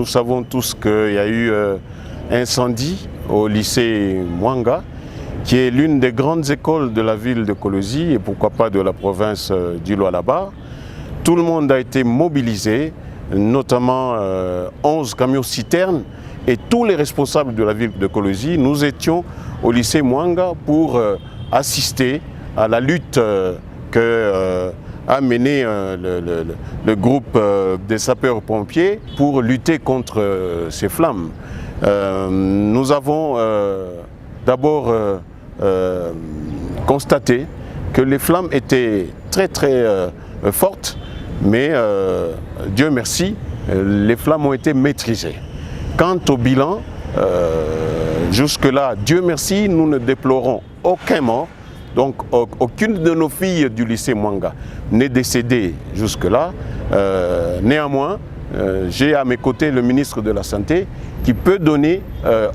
nous savons tous qu'il y a eu incendie au lycée Mwanga, qui est l'une des grandes écoles de la ville de Kolosi et pourquoi pas de la province du Lualaba. Tout le monde a été mobilisé, notamment 11 camions-citernes et tous les responsables de la ville de Kolosi. Nous étions au lycée Mwanga pour assister à la lutte a mené le groupe des sapeurs-pompiers pour lutter contre ces flammes. Nous avons d'abord constaté que les flammes étaient très fortes, mais Dieu merci, les flammes ont été maîtrisées. Quant au bilan, jusque-là, Dieu merci, nous ne déplorons aucun mort. Donc aucune de nos filles du lycée Mwanga n'est décédée jusque-là. Néanmoins, j'ai à mes côtés le ministre de la Santé qui peut donner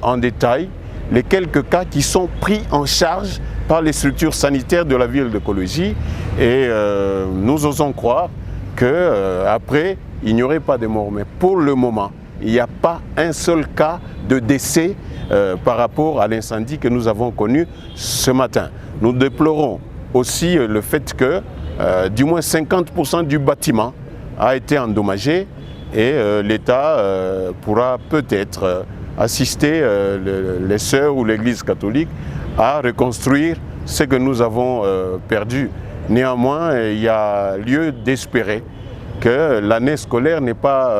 en détail les quelques cas qui sont pris en charge par les structures sanitaires de la ville de Kolosi. Et nous osons croire qu'après, il n'y aurait pas de mort. Mais pour le moment, il n'y a pas un seul cas de décès par rapport à l'incendie que nous avons connu ce matin. Nous déplorons aussi le fait que du moins 50% du bâtiment a été endommagé et l'État pourra peut-être assister les sœurs ou l'Église catholique à reconstruire ce que nous avons perdu. Néanmoins, il y a lieu d'espérer que l'année scolaire n'est pas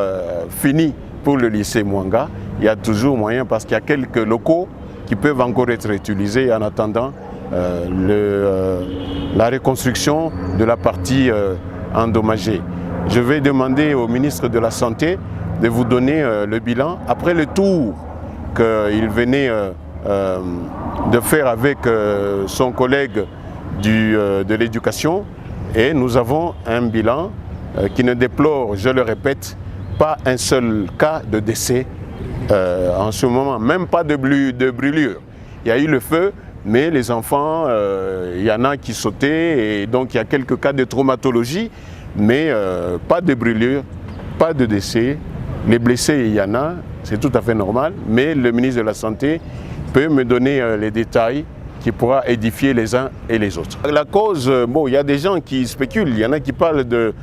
finie pour le lycée Mwanga. Il y a toujours moyen parce qu'il y a quelques locaux qui peuvent encore être utilisés en attendant la reconstruction de la partie endommagée. Je vais demander au ministre de la Santé de vous donner le bilan après le tour qu'il venait de faire avec son collègue de l'éducation. Et nous avons un bilan qui ne déplore, je le répète, pas un seul cas de décès en ce moment, même pas de brûlure. Il y a eu le feu, mais les enfants, il y en a qui sautaient, et donc il y a quelques cas de traumatologie, mais pas de brûlure, pas de décès. Les blessés, il y en a, c'est tout à fait normal, mais le ministre de la Santé peut me donner les détails qui pourra édifier les uns et les autres. La cause, bon, il y a des gens qui spéculent, il y en a qui parlent de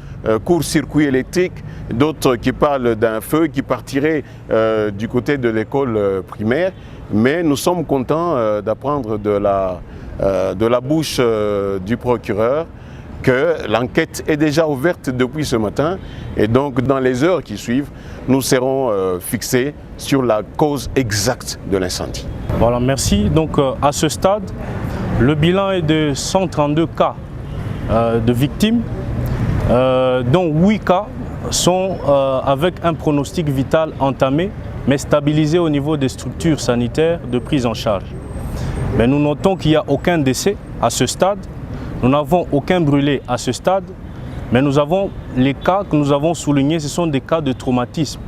court-circuit électrique, d'autres qui parlent d'un feu qui partirait du côté de l'école primaire, mais nous sommes contents d'apprendre de la bouche du procureur que l'enquête est déjà ouverte depuis ce matin et donc dans les heures qui suivent, nous serons fixés sur la cause exacte de l'incendie. Voilà, merci. Donc à ce stade, le bilan est de 132 cas de victimes, dont 8 cas sont avec un pronostic vital entamé, mais stabilisé au niveau des structures sanitaires de prise en charge. Mais nous notons qu'il n'y a aucun décès à ce stade. Nous n'avons aucun brûlé à ce stade, mais nous avons les cas que nous avons soulignés, ce sont des cas de traumatisme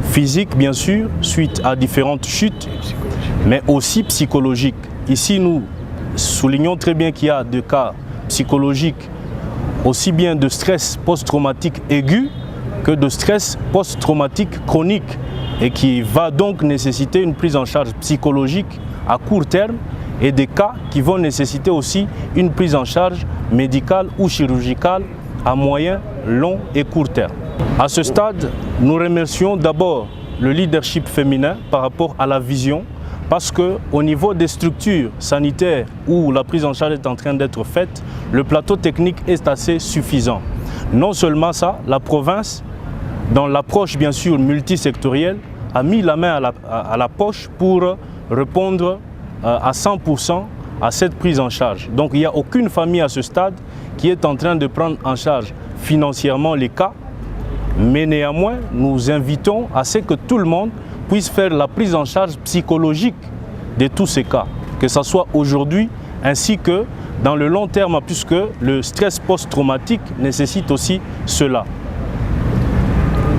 physique, bien sûr, suite à différentes chutes, mais aussi psychologiques. Ici, nous soulignons très bien qu'il y a des cas psychologiques, aussi bien de stress post-traumatique aigu que de stress post-traumatique chronique, et qui va donc nécessiter une prise en charge psychologique à court terme, et des cas qui vont nécessiter aussi une prise en charge médicale ou chirurgicale à moyen, long et court terme. À ce stade, nous remercions d'abord le leadership féminin par rapport à la vision, parce qu'au niveau des structures sanitaires où la prise en charge est en train d'être faite, le plateau technique est assez suffisant. Non seulement ça, la province, dans l'approche bien sûr multisectorielle, a mis la main à la poche pour répondre à 100% à cette prise en charge. Donc il n'y a aucune famille à ce stade qui est en train de prendre en charge financièrement les cas, mais néanmoins nous invitons à ce que tout le monde puisse faire la prise en charge psychologique de tous ces cas, que ce soit aujourd'hui ainsi que dans le long terme, puisque le stress post-traumatique nécessite aussi cela.